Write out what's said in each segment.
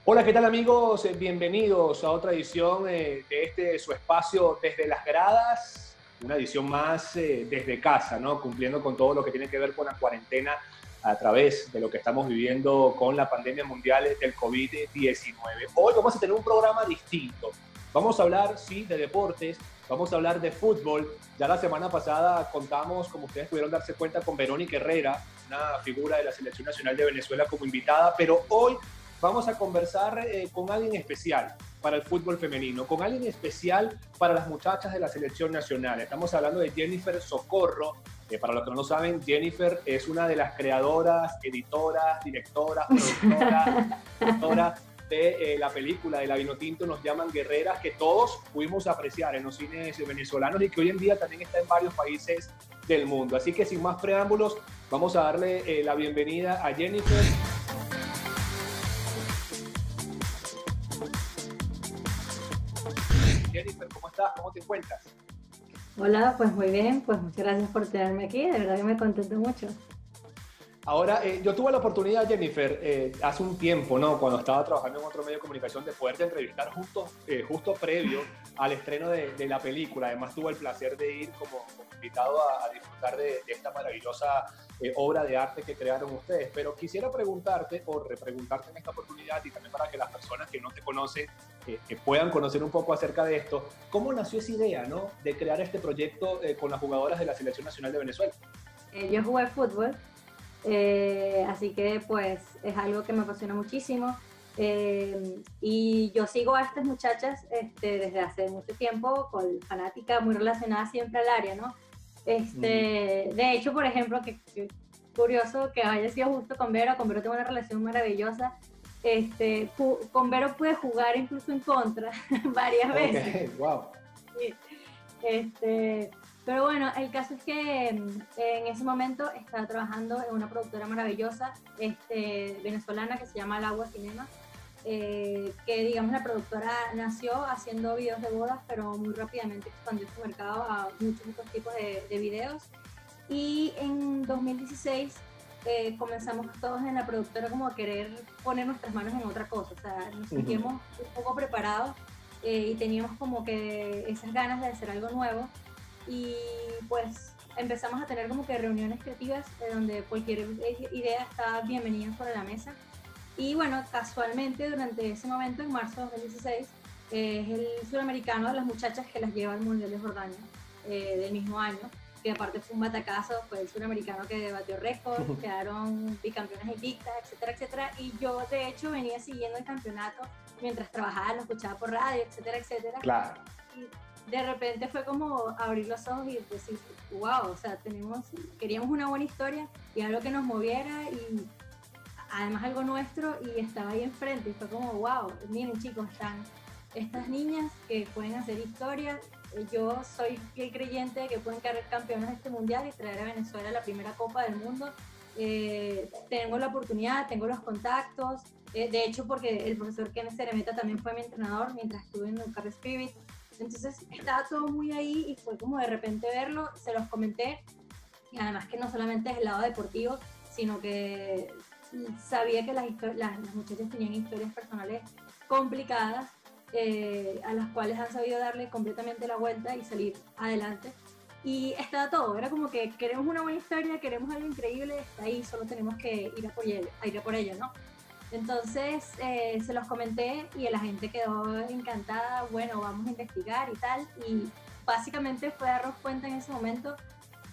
Hola, ¿qué tal amigos? Bienvenidos a otra edición de su espacio Desde las Gradas, una edición más desde casa, ¿no? Cumpliendo con todo lo que tiene que ver con la cuarentena a través de lo que estamos viviendo con la pandemia mundial del COVID-19. Hoy vamos a tener un programa distinto. Vamos a hablar, sí, de deportes, vamos a hablar de fútbol. Ya la semana pasada contamos, como ustedes pudieron darse cuenta, con Verónica Herrera, una figura de la Selección Nacional de Venezuela como invitada, pero hoy vamos a conversar con alguien especial para el fútbol femenino, con alguien especial para las muchachas de la selección nacional. Estamos hablando de Jennifer Socorro. Para los que no lo saben, Jennifer es una de las creadoras, editoras, directoras, productoras de la película de la Vinotinto Nos llaman guerreras, que todos pudimos apreciar en los cines venezolanos y que hoy en día también está en varios países del mundo. Así que sin más preámbulos, vamos a darle la bienvenida a Jennifer. Jennifer, ¿cómo estás? ¿Cómo te encuentras? Hola, pues muy bien, pues muchas gracias por tenerme aquí, de verdad que me contento mucho. Ahora, yo tuve la oportunidad, Jennifer, hace un tiempo, ¿no? Cuando estaba trabajando en otro medio de comunicación, de poderte entrevistar justo previo al estreno de la película. Además, tuve el placer de ir como invitado a disfrutar de esta maravillosa obra de arte que crearon ustedes. Pero quisiera preguntarte o repreguntarte en esta oportunidad, y también para que las personas que no te conocen que puedan conocer un poco acerca de esto, ¿cómo nació esa idea, ¿no? De crear este proyecto con las jugadoras de la Selección Nacional de Venezuela? Yo jugué fútbol, así que pues es algo que me apasiona muchísimo. Y yo sigo a estas muchachas desde hace mucho tiempo, con fanática muy relacionada siempre al área, ¿no? De hecho, por ejemplo, que curioso que haya sido justo con Vero tengo una relación maravillosa. Con Vero pude jugar incluso en contra varias veces. Ok, wow. Este, pero bueno, el caso es que en ese momento estaba trabajando en una productora maravillosa venezolana que se llama El Agua Cinema, que digamos la productora nació haciendo videos de bodas, pero muy rápidamente expandió su mercado a muchos otros tipos de videos. Y en 2016 comenzamos todos en la productora como a querer poner nuestras manos en otra cosa, o sea, nos sentíamos un poco preparados y teníamos como que esas ganas de hacer algo nuevo y pues empezamos a tener como que reuniones creativas donde cualquier idea estaba bienvenida sobre la mesa. Y bueno, casualmente durante ese momento, en marzo de 2016, es el suramericano de las muchachas que las lleva al Mundial de Jordania del mismo año, que aparte fue un batacazo, fue el suramericano que batió récord, quedaron bicampeones invictas, etcétera, etcétera. Y yo, de hecho, venía siguiendo el campeonato mientras trabajaba, lo escuchaba por radio, etcétera, etcétera. Claro. Y de repente fue como abrir los ojos y decir, wow, o sea, queríamos una buena historia y algo que nos moviera y además algo nuestro, y estaba ahí enfrente y fue como, wow, miren chicos, están estas niñas que pueden hacer historia. Yo soy fiel creyente de que pueden quedar campeonas de este mundial y traer a Venezuela la primera Copa del Mundo. Tengo la oportunidad, tengo los contactos, de hecho porque el profesor Kenneth Ceremeta también fue mi entrenador mientras estuve en Educar Spirit, entonces estaba todo muy ahí y fue como de repente verlo, se los comenté, y además que no solamente es el lado deportivo, sino que sabía que las muchachas tenían historias personales complicadas, a las cuales han sabido darle completamente la vuelta y salir adelante. Y estaba todo, era como que queremos una buena historia, queremos algo increíble, está ahí, solo tenemos que ir a por ella, ¿no? Entonces se los comenté y la gente quedó encantada, bueno, vamos a investigar y tal, y básicamente fue darnos cuenta en ese momento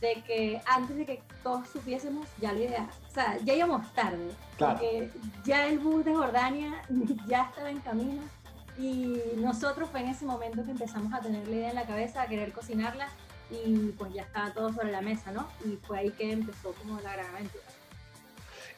de que antes de que todos supiésemos ya la idea, o sea, ya íbamos tarde, Claro. porque ya el bus de Jordania ya estaba en camino y nosotros fue en ese momento que empezamos a tener la idea en la cabeza, a querer cocinarla y pues ya estaba todo sobre la mesa, ¿no? Y fue ahí que empezó como la gran aventura.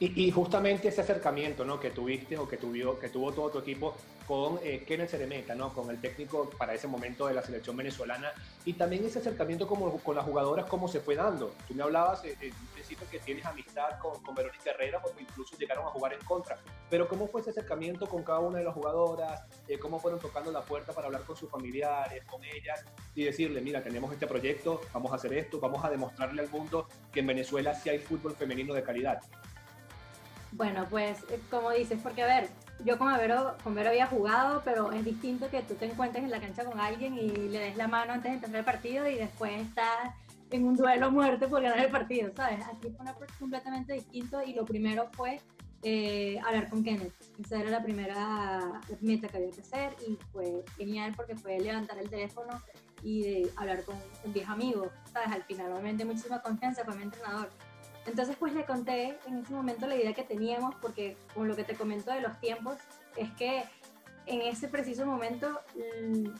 Y justamente ese acercamiento, ¿no? Que tuviste o que tuvo todo tu equipo con Kenneth Ceremeta, ¿no? Con el técnico para ese momento de la selección venezolana, y también ese acercamiento con las jugadoras, ¿cómo se fue dando? Tú me hablabas en un principio que tienes amistad con Verónica Herrera, porque incluso llegaron a jugar en contra, pero ¿cómo fue ese acercamiento con cada una de las jugadoras? ¿Cómo fueron tocando la puerta para hablar con sus familiares, con ellas, y decirle, mira, tenemos este proyecto, vamos a hacer esto, vamos a demostrarle al mundo que en Venezuela sí hay fútbol femenino de calidad? Bueno, pues como dices, porque a ver, yo con Vero había jugado, pero es distinto que tú te encuentres en la cancha con alguien y le des la mano antes de empezar el partido y después estás en un duelo a muerte por ganar el partido, ¿sabes? Aquí fue una cosa completamente distinto y lo primero fue hablar con Kenneth. Esa era la primera meta que había que hacer y fue genial porque fue levantar el teléfono y hablar con un viejo amigo, ¿sabes? Al final, obviamente, muchísima confianza, fue mi entrenador. Entonces, pues le conté en ese momento la idea que teníamos, porque con lo que te comento de los tiempos, es que en ese preciso momento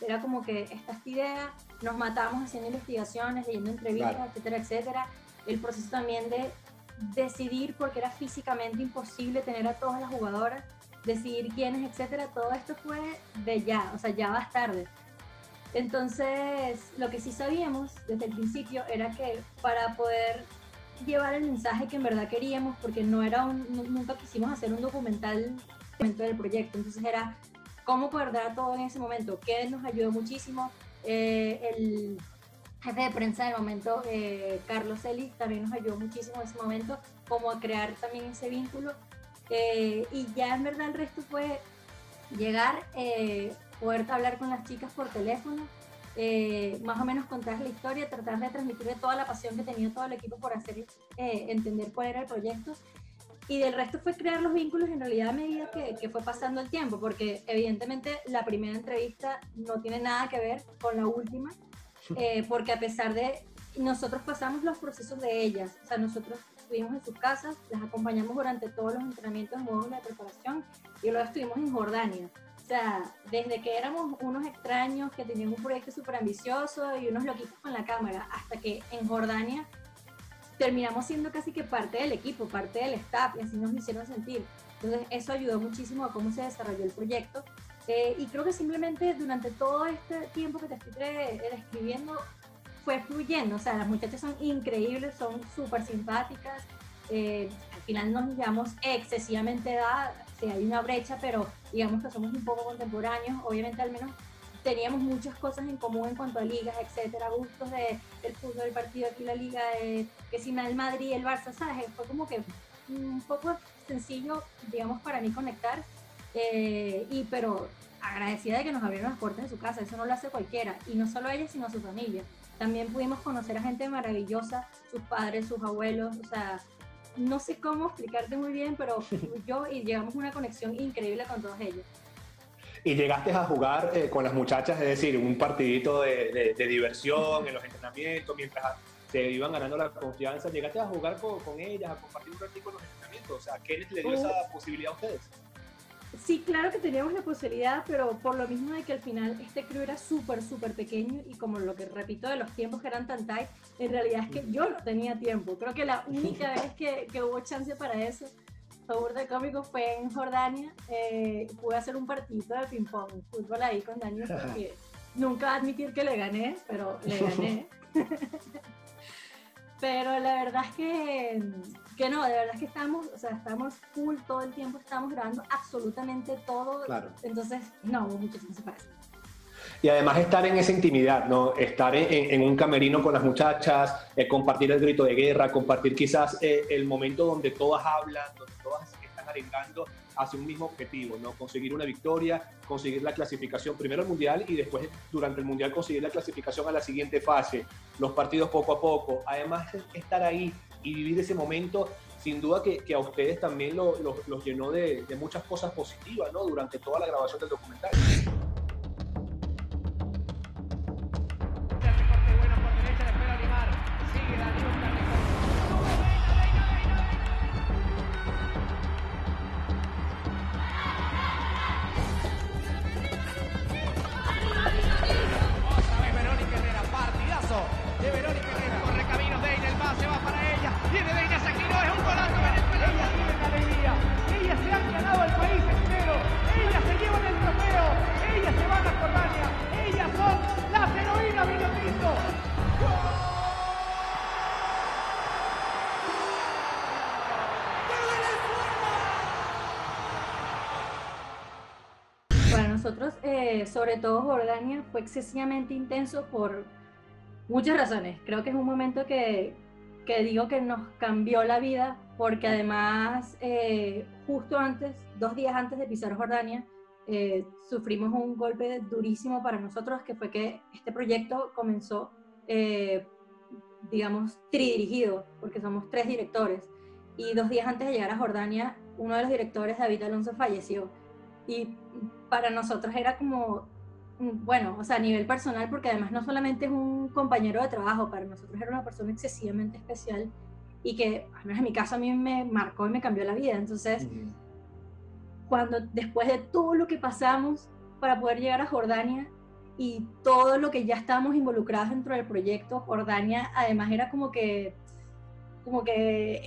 era como que esta idea, nos matamos haciendo investigaciones, leyendo entrevistas, claro, etcétera, etcétera. El proceso también de decidir, porque era físicamente imposible tener a todas las jugadoras, decidir quiénes, etcétera, todo esto fue de ya, o sea, ya vas tarde. Entonces, lo que sí sabíamos desde el principio era que para poder llevar el mensaje que en verdad queríamos, porque nunca quisimos hacer un documental del proyecto, entonces era cómo poder dar todo en ese momento, que nos ayudó muchísimo. El jefe de prensa del momento, Carlos Eli, también nos ayudó muchísimo en ese momento, como a crear también ese vínculo. Y ya en verdad el resto fue llegar, poder hablar con las chicas por teléfono, más o menos contar la historia, tratar de transmitirle toda la pasión que tenía todo el equipo por hacer entender cuál era el proyecto. Y del resto fue crear los vínculos en realidad a medida que fue pasando el tiempo, porque evidentemente la primera entrevista no tiene nada que ver con la última, porque a pesar de nosotros pasamos los procesos de ellas, o sea, nosotros estuvimos en sus casas, las acompañamos durante todos los entrenamientos en módulos de preparación y luego estuvimos en Jordania. O sea, desde que éramos unos extraños que tenían un proyecto súper ambicioso y unos loquitos con la cámara, hasta que en Jordania terminamos siendo casi que parte del equipo, parte del staff, y así nos hicieron sentir. Entonces eso ayudó muchísimo a cómo se desarrolló el proyecto. Y creo que simplemente durante todo este tiempo que te estoy describiendo fue fluyendo. O sea, las muchachas son increíbles, son súper simpáticas. Al final nos llevamos excesivamente edad, sí, hay una brecha, pero digamos que somos un poco contemporáneos. Obviamente al menos teníamos muchas cosas en común en cuanto a ligas, etcétera, gustos del fútbol, del partido aquí, la liga, que si el Madrid, el Barça, ¿sabes? Fue como que un poco sencillo, digamos, para mí conectar, pero agradecida de que nos abrieron las puertas de su casa, eso no lo hace cualquiera, y no solo ella, sino su familia. También pudimos conocer a gente maravillosa, sus padres, sus abuelos, o sea, no sé cómo explicarte muy bien, pero fluyó y llegamos a una conexión increíble con todos ellos. Y llegaste a jugar con las muchachas, es decir, un partidito de diversión en los entrenamientos, mientras se iban ganando la confianza, llegaste a jugar con ellas, a compartir un ratito en los entrenamientos. O sea, ¿Kenneth le dio esa posibilidad a ustedes? Sí, claro que teníamos la posibilidad, pero por lo mismo de que al final este crew era súper pequeño y como lo que repito de los tiempos que eran tan tight, en realidad es que yo no tenía tiempo. Creo que la única vez que hubo chance para eso, de cómico, fue en Jordania. Pude hacer un partidito de ping-pong, fútbol ahí con Daniel, porque nunca admitir que le gané, pero le gané. Pero la verdad es que no, de verdad es que estamos full todo el tiempo, estamos grabando absolutamente todo. Claro. Entonces, no, hubo mucho tiempo para eso. Y además estar en esa intimidad, ¿no? Estar en un camerino con las muchachas, compartir el grito de guerra, compartir quizás el momento donde todas hablan, donde todas están arengando hacia un mismo objetivo, ¿no? Conseguir una victoria, conseguir la clasificación primero al Mundial y después durante el Mundial conseguir la clasificación a la siguiente fase, los partidos poco a poco. Además, estar ahí y vivir ese momento, sin duda que a ustedes también los llenó de muchas cosas positivas, ¿no? Durante toda la grabación del documental. De Verónica Herrera, corre camino Deina, el pase va para ella, viene Deina, se giró, es un golazo venezolano. Ellas tienen alegría, ellas se han ganado el país entero, ellas se llevan el trofeo, ellas se van a Jordania, ellas son las heroínas Vinotinto. Para nosotros, sobre todo Jordania, fue excesivamente intenso por muchas razones. Creo que es un momento que digo que nos cambió la vida porque además justo antes, 2 días antes de pisar Jordania, sufrimos un golpe durísimo para nosotros, que fue que este proyecto comenzó, digamos, tridirigido, porque somos 3 directores, y 2 días antes de llegar a Jordania, uno de los directores, David Alonso, falleció, y para nosotros era como, bueno, o sea, a nivel personal, porque además no solamente es un compañero de trabajo, para nosotros era una persona excesivamente especial, y que, al menos en mi caso, a mí me marcó y me cambió la vida. Entonces, cuando después de todo lo que pasamos para poder llegar a Jordania y todo lo que ya estábamos involucrados dentro del proyecto, Jordania además era como que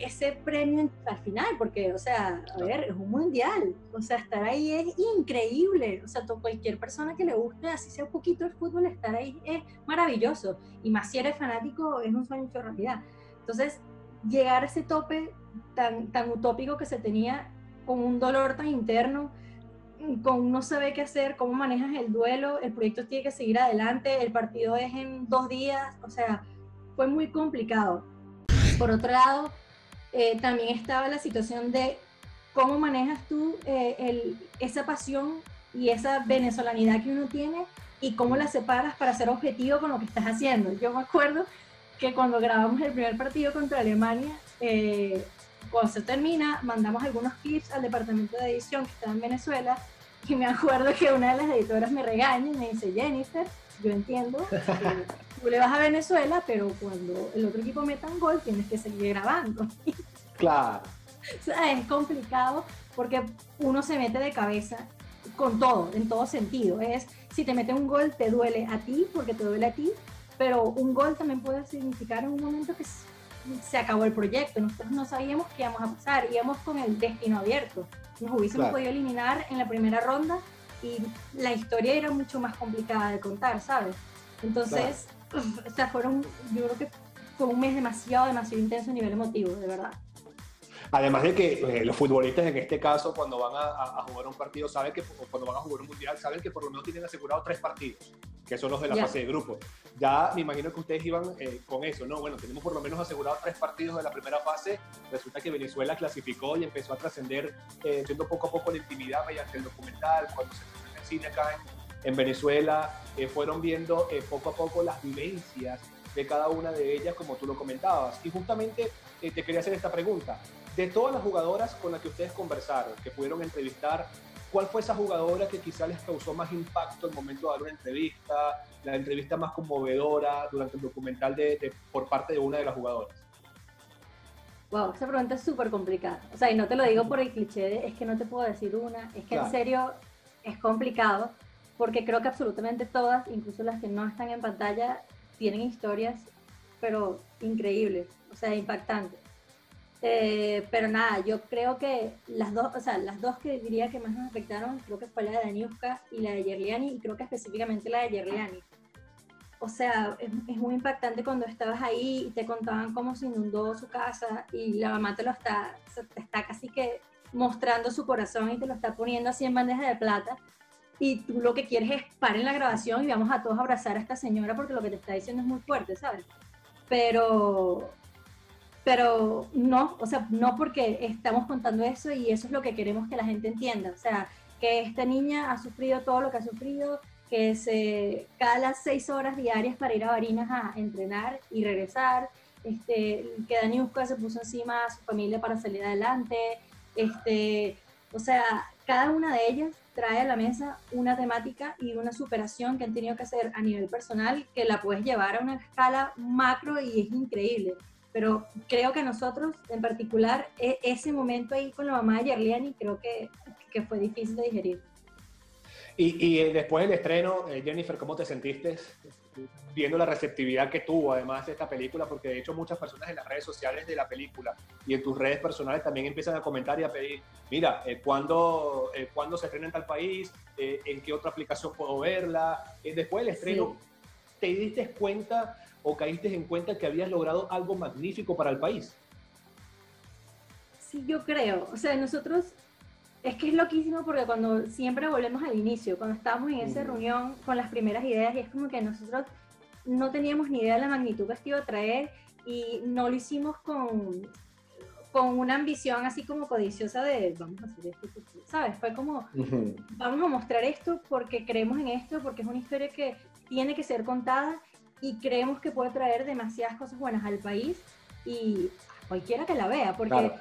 ese premio al final, porque, o sea, a ver, es un mundial, o sea, estar ahí es increíble, o sea, cualquier persona que le guste, así sea un poquito el fútbol, estar ahí es maravilloso, y más si eres fanático, es un sueño hecho realidad. Entonces, llegar a ese tope tan utópico que se tenía, con un dolor tan interno, con no saber qué hacer, cómo manejas el duelo, el proyecto tiene que seguir adelante, el partido es en 2 días, o sea, fue muy complicado. Por otro lado, también estaba la situación de cómo manejas tú esa pasión y esa venezolanidad que uno tiene y cómo la separas para ser objetivo con lo que estás haciendo. Yo me acuerdo que cuando grabamos el primer partido contra Alemania, cuando se termina, mandamos algunos clips al departamento de edición que estaba en Venezuela, y me acuerdo que una de las editoras me regaña y me dice: Jennifer, yo entiendo que tú le vas a Venezuela, pero cuando el otro equipo meta un gol tienes que seguir grabando. Claro. O sea, es complicado porque uno se mete de cabeza con todo, en todo sentido. Si te mete un gol, te duele a ti porque te duele a ti, pero un gol también puede significar en un momento que se acabó el proyecto. Nosotros no sabíamos qué íbamos a pasar, íbamos con el destino abierto. Nos hubiésemos podido eliminar en la primera ronda y la historia era mucho más complicada de contar, ¿sabes? Entonces, o sea, yo creo que fue un mes demasiado intenso a nivel emotivo, de verdad. Además de que los futbolistas en este caso, cuando van a jugar un partido, saben que cuando van a jugar un mundial, saben que por lo menos tienen asegurado 3 partidos, que son los de la fase de grupo. Ya me imagino que ustedes iban con eso, ¿no? Bueno, tenemos por lo menos asegurado 3 partidos de la primera fase. Resulta que Venezuela clasificó y empezó a trascender, viendo poco a poco la intimidad mediante el documental. Cuando se estrenó en el cine acá en Venezuela, fueron viendo poco a poco las vivencias de cada una de ellas, como tú lo comentabas. Y justamente te quería hacer esta pregunta. De todas las jugadoras con las que ustedes conversaron, que pudieron entrevistar, ¿cuál fue esa jugadora que quizá les causó más impacto al momento de dar una entrevista, la entrevista más conmovedora durante el documental por parte de una de las jugadoras? Wow, esa pregunta es súper complicada. O sea, y no te lo digo por el cliché de es que no te puedo decir una, es que en serio es complicado, porque creo que absolutamente todas, incluso las que no están en pantalla, tienen historias, pero increíbles, o sea, impactantes. Pero nada, yo creo que las dos que diría que más nos afectaron, creo que fue la de Daniuska y la de Yerliani, y creo que específicamente la de Yerliani. O sea, es muy impactante cuando estabas ahí y te contaban cómo se inundó su casa y la mamá te está casi que mostrando su corazón y te lo está poniendo así en bandeja de plata, y tú lo que quieres es parar en la grabación y vamos a todos a abrazar a esta señora porque lo que te está diciendo es muy fuerte, ¿sabes? Pero no, o sea, no, porque estamos contando eso y eso es lo que queremos que la gente entienda. O sea, que esta niña ha sufrido todo lo que ha sufrido, que cada las 6 horas diarias para ir a Barinas a entrenar y regresar, que Daniuska se puso encima a su familia para salir adelante, o sea, cada una de ellas trae a la mesa una temática y una superación que han tenido que hacer a nivel personal, que la puedes llevar a una escala macro y es increíble. Pero creo que nosotros, en particular, ese momento ahí con la mamá de Yerliani, creo que fue difícil de digerir. Y después del estreno, Jennifer, ¿cómo te sentiste viendo la receptividad que tuvo además de esta película? Porque de hecho muchas personas en las redes sociales de la película y en tus redes personales también empiezan a comentar y a pedir, mira, ¿cuándo se estrena en tal país? ¿En qué otra aplicación puedo verla? Después del estreno, ¿te diste cuenta o caíste en cuenta que habías logrado algo magnífico para el país? Sí, yo creo. O sea, nosotros, es que es loquísimo porque cuando siempre volvemos al inicio, cuando estábamos en esa reunión con las primeras ideas, y es como que nosotros no teníamos ni idea de la magnitud que esto iba a traer y no lo hicimos con con una ambición así como codiciosa de vamos a hacer esto, ¿sabes? Fue como, vamos a mostrar esto porque creemos en esto, porque es una historia que tiene que ser contada y creemos que puede traer demasiadas cosas buenas al país y a cualquiera que la vea, porque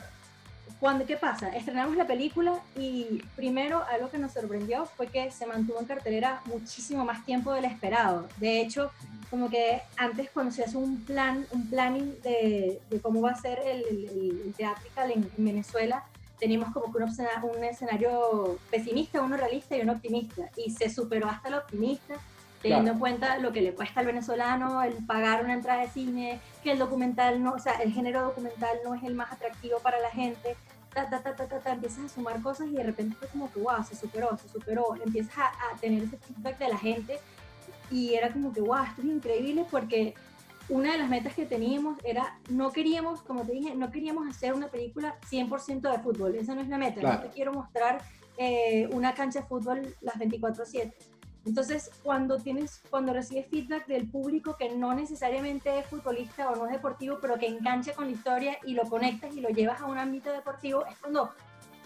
¿qué pasa? Estrenamos la película y primero algo que nos sorprendió fue que se mantuvo en cartelera muchísimo más tiempo del esperado. De hecho, como que antes cuando se hace un planning de cómo va a ser el theatrical en Venezuela, teníamos como que un escenario pesimista, uno realista y uno optimista. Y se superó hasta el optimista, teniendo en cuenta lo que le cuesta al venezolano el pagar una entrada de cine, que el documental no, o sea, el género documental no es el más atractivo para la gente, empiezas a sumar cosas y de repente fue como que wow, se superó, empiezas a tener ese feedback de la gente y era como que wow, esto es increíble porque una de las metas que teníamos era, no queríamos, como te dije, no queríamos hacer una película 100% de fútbol, esa no es la meta, no te quiero mostrar una cancha de fútbol las 24/7. Entonces, cuando recibes feedback del público que no necesariamente es futbolista o no es deportivo, pero que engancha con la historia y lo conectas y lo llevas a un ámbito deportivo, es cuando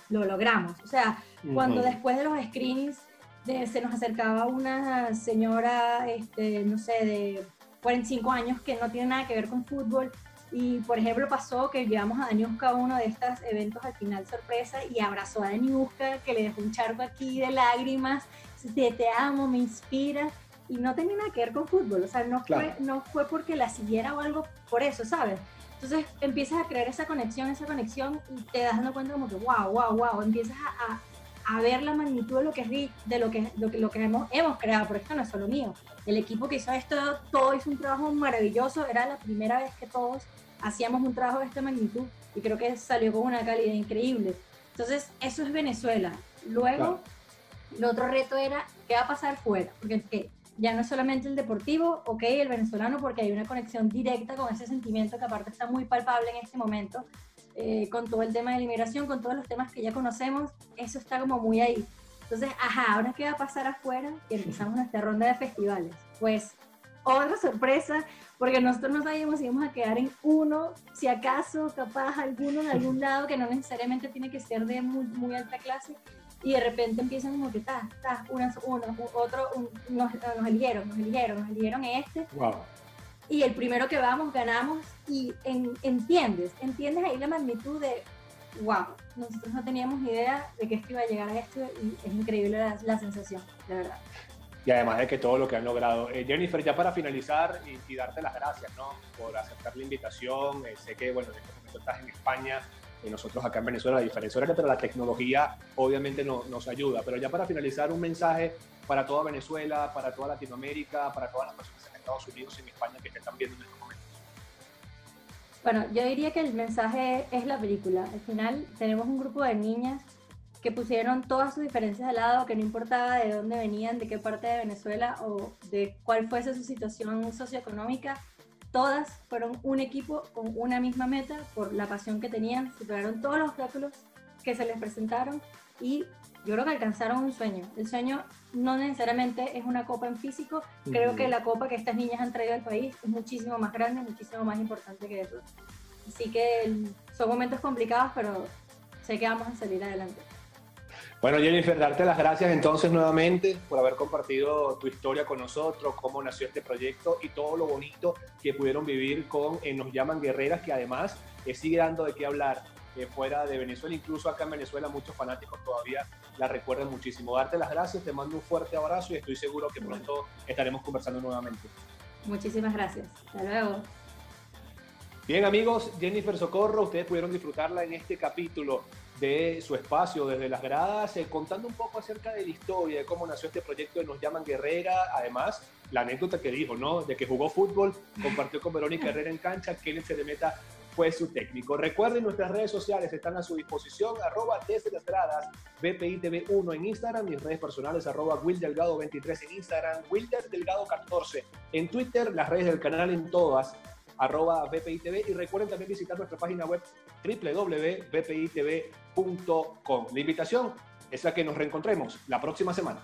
lo logramos. O sea, cuando después de los screenings se nos acercaba una señora, no sé, de 45 años que no tiene nada que ver con fútbol y, por ejemplo, pasó que llevamos a Daniuska a uno de estos eventos al final sorpresa y abrazó a Daniuska, que le dejó un charco aquí de lágrimas, te amo, me inspiras, y no tenía nada que ver con fútbol, o sea, no fue porque la siguiera o algo por eso, ¿sabes? Entonces empiezas a crear esa conexión y te das dando cuenta como que wow, empiezas a ver la magnitud de lo que es de lo que hemos creado, porque esto no es solo mío. El equipo que hizo esto, todo hizo un trabajo maravilloso, era la primera vez que todos hacíamos un trabajo de esta magnitud y creo que salió con una calidad increíble. Entonces, eso es Venezuela. Luego, el otro reto era, ¿qué va a pasar fuera? Porque ya no es solamente el deportivo, el venezolano, porque hay una conexión directa con ese sentimiento que aparte está muy palpable en este momento, con todo el tema de la inmigración, con todos los temas que ya conocemos, eso está como muy ahí. Entonces, ¿ahora qué va a pasar afuera? Y empezamos nuestra ronda de festivales. Pues, otra sorpresa, porque nosotros no sabíamos si íbamos a quedar en uno, si acaso, capaz, alguno en algún lado, que no necesariamente tiene que ser de muy, muy alta clase, y de repente empiezan como que nos eligieron este. Wow. Y el primero que vamos, ganamos, y entiendes ahí la magnitud de, wow, nosotros no teníamos idea de que esto iba a llegar a esto, y es increíble la sensación, de verdad. Y además de que todo lo que han logrado. Jennifer, ya para finalizar y darte las gracias, ¿no?, por aceptar la invitación. Sé que, bueno, en este momento estás en España, y nosotros acá en Venezuela, la diferencia horaria, pero la tecnología obviamente nos ayuda. Pero ya para finalizar, un mensaje para toda Venezuela, para toda Latinoamérica, para todas las personas en Estados Unidos y en España que te están viendo en estos momentos. Bueno, yo diría que el mensaje es la película. Al final tenemos un grupo de niñas que pusieron todas sus diferencias de lado, que no importaba de dónde venían, de qué parte de Venezuela o de cuál fuese su situación socioeconómica, todas fueron un equipo con una misma meta por la pasión que tenían, superaron todos los obstáculos que se les presentaron y yo creo que alcanzaron un sueño. El sueño no necesariamente es una copa en físico, creo que la copa que estas niñas han traído al país es muchísimo más grande, muchísimo más importante que eso. Así que son momentos complicados, pero sé que vamos a salir adelante. Bueno, Jennifer, darte las gracias entonces nuevamente por haber compartido tu historia con nosotros, cómo nació este proyecto y todo lo bonito que pudieron vivir con Nos Llaman Guerreras, que además sigue dando de qué hablar fuera de Venezuela. Incluso acá en Venezuela muchos fanáticos todavía la recuerdan muchísimo. Darte las gracias, te mando un fuerte abrazo y estoy seguro que pronto estaremos conversando nuevamente. Muchísimas gracias. Hasta luego. Bien, amigos, Jennifer Socorro, ustedes pudieron disfrutarla en este capítulo de su espacio desde las gradas, contando un poco acerca de la historia, de cómo nació este proyecto de Nos Llaman Guerrera. Además, la anécdota que dijo, ¿no?, de que jugó fútbol, compartió con Verónica Herrera en cancha, Kenneth Ceremeta fue su técnico. Recuerden, nuestras redes sociales están a su disposición, @desde las gradas, BPITV1 en Instagram, mis redes personales, @WillDelgado23 en Instagram, WilderDelgado14 en Twitter, las redes del canal en todas, @BPITV, y recuerden también visitar nuestra página web www.bpitv.com. La invitación es a que nos reencontremos la próxima semana.